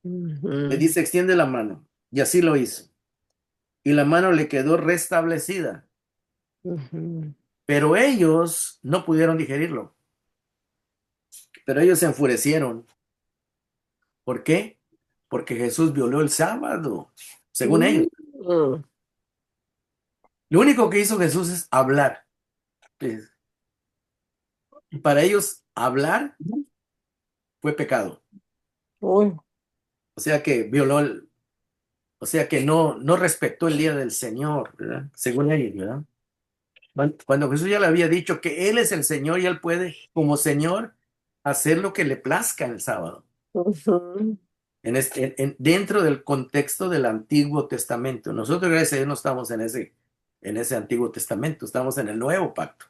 Le dice, extiende la mano. Y así lo hizo. Y la mano le quedó restablecida. Pero ellos no pudieron digerirlo. Pero ellos se enfurecieron. ¿Por qué? Porque Jesús violó el sábado, según ellos. Lo único que hizo Jesús es hablar. Y para ellos, hablar fue pecado. Uy, O sea que violó o sea que no respetó el día del Señor, ¿verdad? Según ellos, ¿verdad? Cuando Jesús ya le había dicho que Él es el Señor y Él puede, como Señor, hacer lo que le plazca el sábado. Dentro del contexto del Antiguo Testamento. Nosotros, gracias a Dios, no estamos en ese Antiguo Testamento, estamos en el Nuevo Pacto,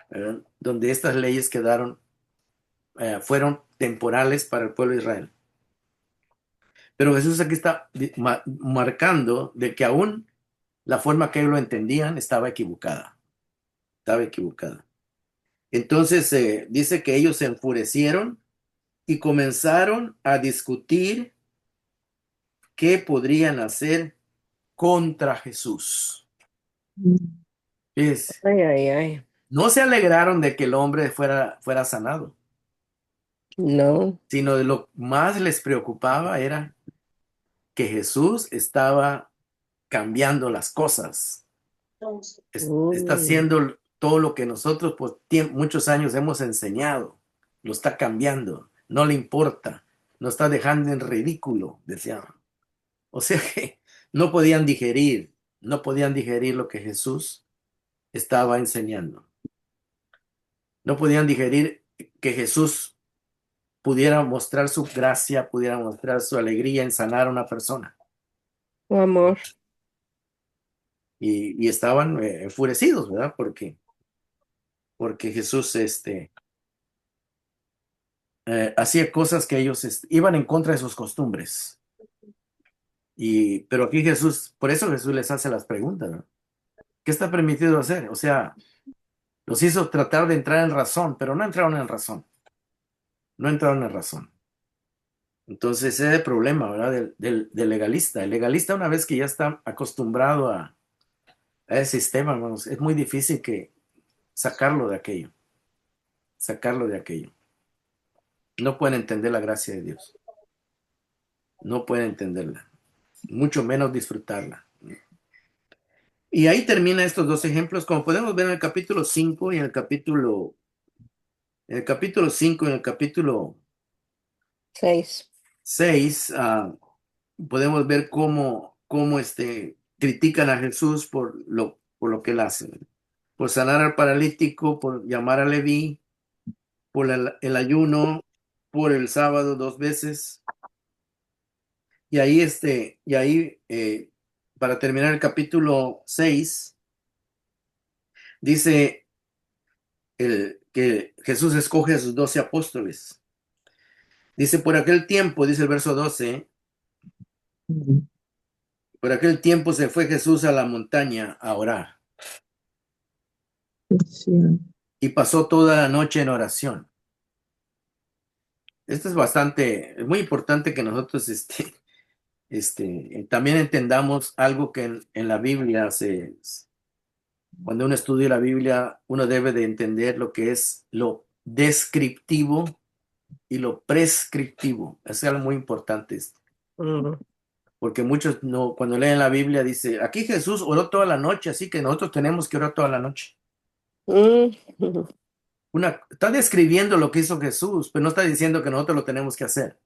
¿verdad? Donde estas leyes fueron temporales para el pueblo de Israel. Pero Jesús aquí está marcando de que aún la forma que ellos lo entendían estaba equivocada. Estaba equivocada. Entonces dice que ellos se enfurecieron y comenzaron a discutir qué podrían hacer contra Jesús. ay, ay, ay. No se alegraron de que el hombre fuera sanado, No. sino de lo más les preocupaba era que Jesús estaba cambiando las cosas. Está haciendo todo lo que nosotros por muchos años hemos enseñado. Lo está cambiando. No le importa. Nos está dejando en ridículo, decían. O sea que no podían digerir lo que Jesús estaba enseñando. No podían digerir que Jesús pudiera mostrar su gracia, pudiera mostrar su alegría en sanar a una persona. Tu amor. Y estaban enfurecidos, ¿verdad? Porque Jesús hacía cosas que ellos iban en contra de sus costumbres. Pero aquí Jesús, por eso Jesús les hace las preguntas, ¿no? ¿Qué está permitido hacer? O sea, los hizo tratar de entrar en razón, pero no entraron en razón. No entraron en razón. Entonces, ese es el problema, ¿verdad? Del legalista. El legalista, una vez que ya está acostumbrado a ese sistema, hermanos, es muy difícil que sacarlo de aquello. Sacarlo de aquello. No pueden entender la gracia de Dios. No pueden entenderla. Mucho menos disfrutarla. Y ahí termina estos dos ejemplos, como podemos ver en el capítulo 5 y en el capítulo 5 y en el capítulo 6. 6, podemos ver cómo critican a Jesús por lo que él hace, por sanar al paralítico, por llamar a Leví, por el ayuno, por el sábado 2 veces. Y ahí, para terminar el capítulo 6, dice que Jesús escoge a sus 12 apóstoles. Dice, por aquel tiempo, dice el verso 12, por aquel tiempo se fue Jesús a la montaña a orar y pasó toda la noche en oración. Esto es muy importante que nosotros también entendamos algo que en la Biblia cuando uno estudia la Biblia, uno debe de entender lo que es lo descriptivo y lo prescriptivo. Es algo muy importante esto. Porque muchos cuando leen la Biblia dice, aquí Jesús oró toda la noche, así que nosotros tenemos que orar toda la noche. Está describiendo lo que hizo Jesús, pero no está diciendo que nosotros lo tenemos que hacer.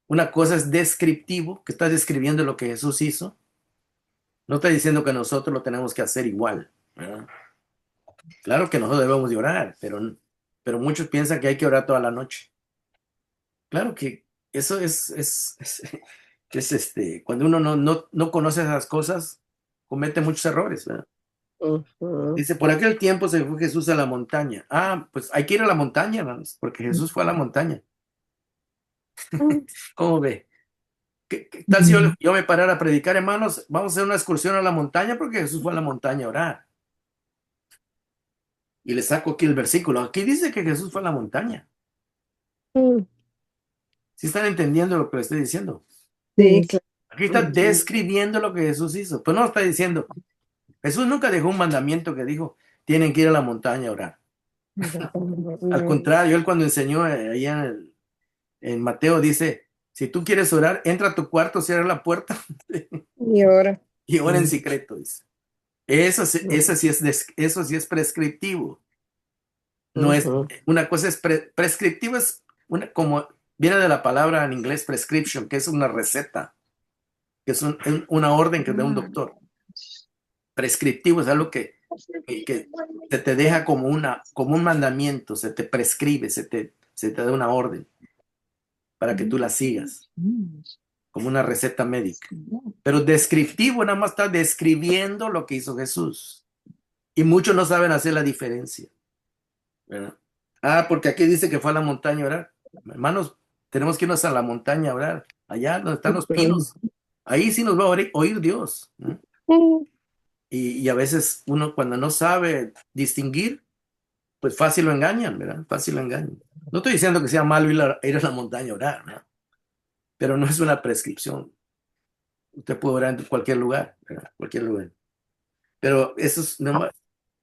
Una cosa es descriptivo, que está describiendo lo que Jesús hizo. No está diciendo que nosotros lo tenemos que hacer igual, ¿verdad? Claro que nosotros debemos de orar, pero pero muchos piensan que hay que orar toda la noche. Claro que eso cuando uno no conoce esas cosas, comete muchos errores, ¿verdad? Ujú. Dice, por aquel tiempo se fue Jesús a la montaña. Ah, pues hay que ir a la montaña, hermanos, porque Jesús fue a la montaña. ¿Cómo ve? ¿Qué tal si yo me parara a predicar, hermanos? Vamos a hacer una excursión a la montaña porque Jesús fue a la montaña a orar. Y le saco aquí el versículo. Aquí dice que Jesús fue a la montaña. Mm. ¿Sí están entendiendo lo que le estoy diciendo? Sí, Sí. claro. Aquí está describiendo lo que Jesús hizo. Pues no está diciendo, Jesús nunca dejó un mandamiento que dijo, tienen que ir a la montaña a orar. Al contrario, él cuando enseñó allá en Mateo dice, si tú quieres orar, entra a tu cuarto, cierra la puerta Y ahora. y ora en secreto, dice. Eso sí es prescriptivo. No es, Ujú. una cosa es prescriptivo, es como viene de la palabra en inglés prescription, que es una receta, que es una orden que da un doctor. Prescriptivo es algo que se te deja como un mandamiento, se te prescribe, se te da una orden para que tú la sigas, como una receta médica. Pero descriptivo nada más está describiendo lo que hizo Jesús. Y muchos no saben hacer la diferencia, ¿verdad? Ah, porque aquí dice que fue a la montaña a orar. Hermanos, tenemos que irnos a la montaña a orar, allá donde están los pinos. Ahí sí nos va a oír Dios, ¿no? Mm. Y a veces uno cuando no sabe distinguir, pues fácil lo engañan, ¿verdad? Fácil lo engañan. No estoy diciendo que sea malo ir a la montaña a orar, ¿no? Pero no es una prescripción. Usted puede orar en cualquier lugar, ¿verdad? Cualquier lugar. Pero eso es,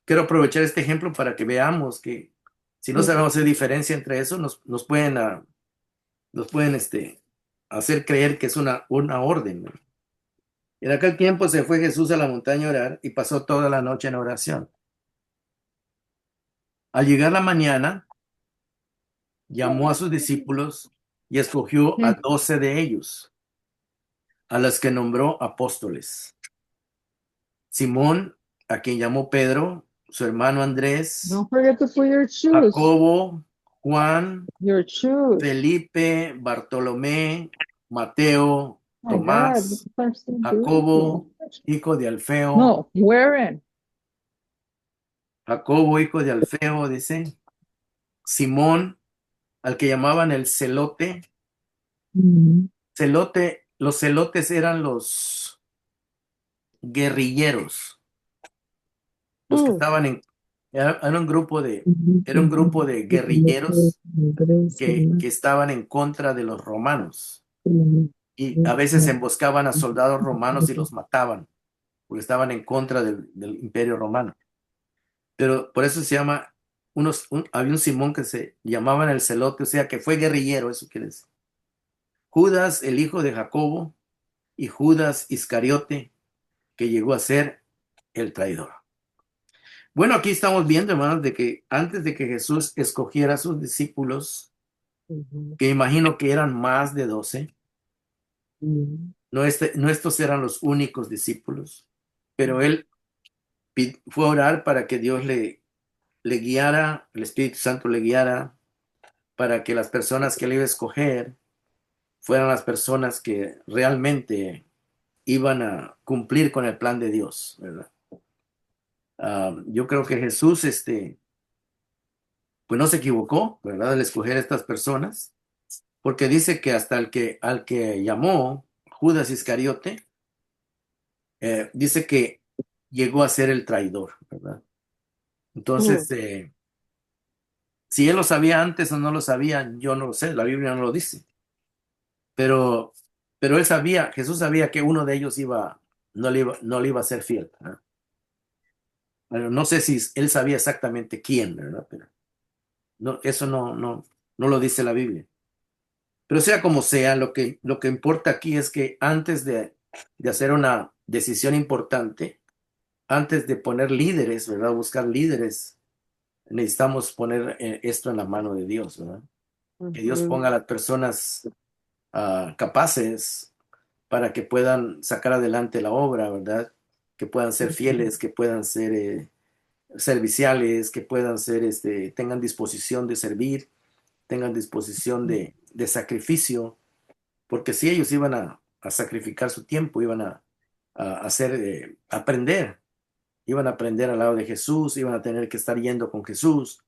quiero aprovechar este ejemplo para que veamos que si no sabemos hacer diferencia entre eso, nos pueden hacer creer que es una orden, ¿no? En aquel tiempo se fue Jesús a la montaña a orar y pasó toda la noche en oración. Al llegar la mañana, llamó a sus discípulos y escogió a 12 de ellos, a los que nombró apóstoles. Simón, a quien llamó Pedro, su hermano Andrés, Don't forget to put your shoes. Jacobo, Juan, Your shoes. Felipe, Bartolomé, Mateo, My God, Tomás, first thing to Jacobo, do. hijo de Alfeo, No, wearing. Jacobo, hijo de Alfeo, dice, Simón, al que llamaban el celote. Celote, los celotes eran los guerrilleros, los que Mm. estaban era un grupo de guerrilleros que estaban en contra de los romanos y a veces emboscaban a soldados romanos y los mataban porque estaban en contra del imperio romano. Pero por eso se llama, había un Simón que se llamaban el celote, o sea que fue guerrillero, eso quiere decir. Judas, el hijo de Jacobo, y Judas Iscariote, que llegó a ser el traidor. Bueno, aquí estamos viendo, hermanos, de que antes de que Jesús escogiera a sus discípulos, que imagino que eran más de 12, no estos eran los únicos discípulos, pero él fue a orar para que Dios le guiara, el Espíritu Santo le guiara, para que las personas que él iba a escoger fueran las personas que realmente iban a cumplir con el plan de Dios, ¿verdad? Yo creo que Jesús, pues no se equivocó, ¿verdad? Al escoger a estas personas, porque dice que hasta al que llamó Judas Iscariote, dice que llegó a ser el traidor, ¿verdad? Mm. Entonces, si él lo sabía antes o no lo sabía, yo no lo sé, la Biblia no lo dice, pero, pero él sabía, Jesús sabía que uno de ellos no le iba a ser fiel, ¿verdad? Bueno, no sé si él sabía exactamente quién, ¿verdad? Pero no, eso no lo dice la Biblia. Pero sea como sea, lo que importa aquí es que antes de hacer una decisión importante, antes de poner líderes, ¿verdad? Buscar líderes, necesitamos poner esto en la mano de Dios, ¿verdad? Que Dios Ujú. ponga a las personas capaces para que puedan sacar adelante la obra, ¿verdad? Que puedan ser fieles, que puedan ser serviciales, que puedan ser, tengan disposición de servir, tengan disposición de sacrificio, porque si ellos iban a sacrificar su tiempo, iban a hacer, iban a aprender al lado de Jesús, iban a tener que estar yendo con Jesús.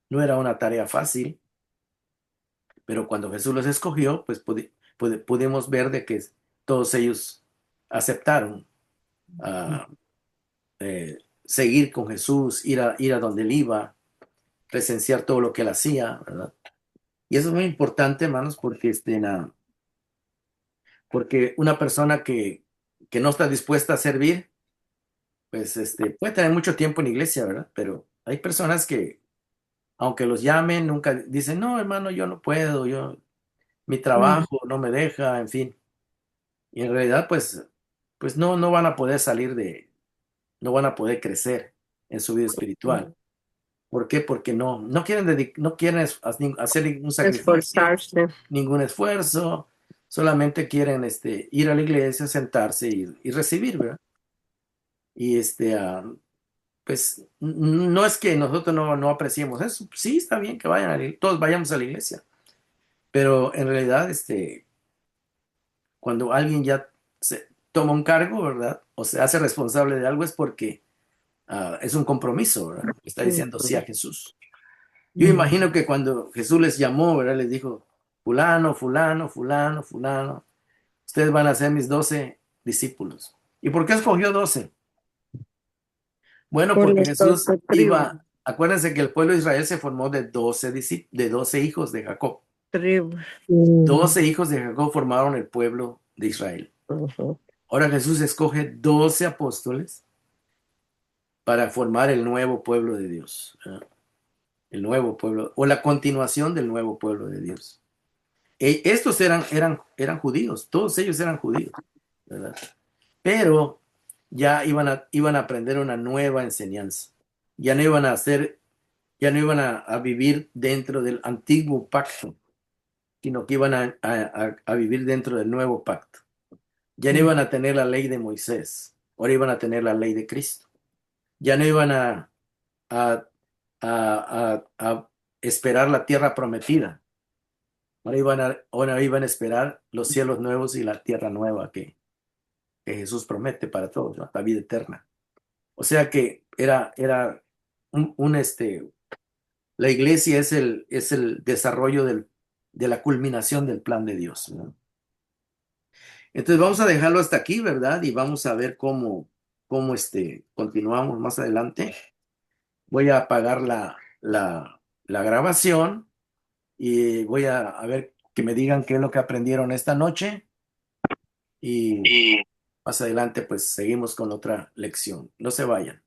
No era una tarea fácil, pero cuando Jesús los escogió, pues pudimos ver de que todos ellos aceptaron ah, seguir con Jesús, ir a donde él iba, presenciar todo lo que él hacía, ¿verdad? Y eso es muy importante, hermanos, porque, porque una persona que no está dispuesta a servir, pues puede tener mucho tiempo en la iglesia, ¿verdad? Pero hay personas que, aunque los llamen, nunca dicen, no, hermano, yo no puedo, mi trabajo no me deja, en fin. Y en realidad, pues no van a poder no van a poder crecer en su vida espiritual. ¿Por qué? Porque no quieren, no quieren hacer ningún sacrificio, Esforzarse. ningún esfuerzo, solamente quieren ir a la iglesia, sentarse y recibir, ¿verdad? Y pues no es que nosotros no apreciemos eso, sí está bien que vayan todos vayamos a la iglesia, pero en realidad cuando alguien ya se toma un cargo, ¿verdad? O se hace responsable de algo es porque es un compromiso, ¿verdad? Está diciendo sí a Jesús. Yo imagino que cuando Jesús les llamó, ¿verdad? Les dijo, fulano, fulano, fulano, fulano, ustedes van a ser mis 12 discípulos. ¿Y por qué escogió 12? Bueno, Por porque las Jesús 12 tribus. acuérdense que el pueblo de Israel se formó de 12 hijos de Jacob. Tribus. 12 hijos de Jacob formaron el pueblo de Israel. Ujú. Ahora Jesús escoge 12 apóstoles para formar el nuevo pueblo de Dios, ¿verdad? El nuevo pueblo, o la continuación del nuevo pueblo de Dios. Estos eran judíos, todos ellos eran judíos, ¿verdad? Pero ya iban a aprender una nueva enseñanza. Ya no iban a hacer, ya no iban a vivir dentro del antiguo pacto, sino que iban a vivir dentro del nuevo pacto. Ya no iban a tener la ley de Moisés, ahora iban a tener la ley de Cristo. Ya no iban a, a esperar la tierra prometida. Ahora iban a esperar los cielos nuevos y la tierra nueva que Jesús promete para todos, ¿no? La vida eterna. O sea que era la iglesia es el desarrollo de la culminación del plan de Dios, ¿no? Entonces vamos a dejarlo hasta aquí, ¿verdad? Y vamos a ver cómo continuamos más adelante. Voy a apagar la grabación y voy a ver que me digan qué es lo que aprendieron esta noche y más adelante pues seguimos con otra lección. No se vayan.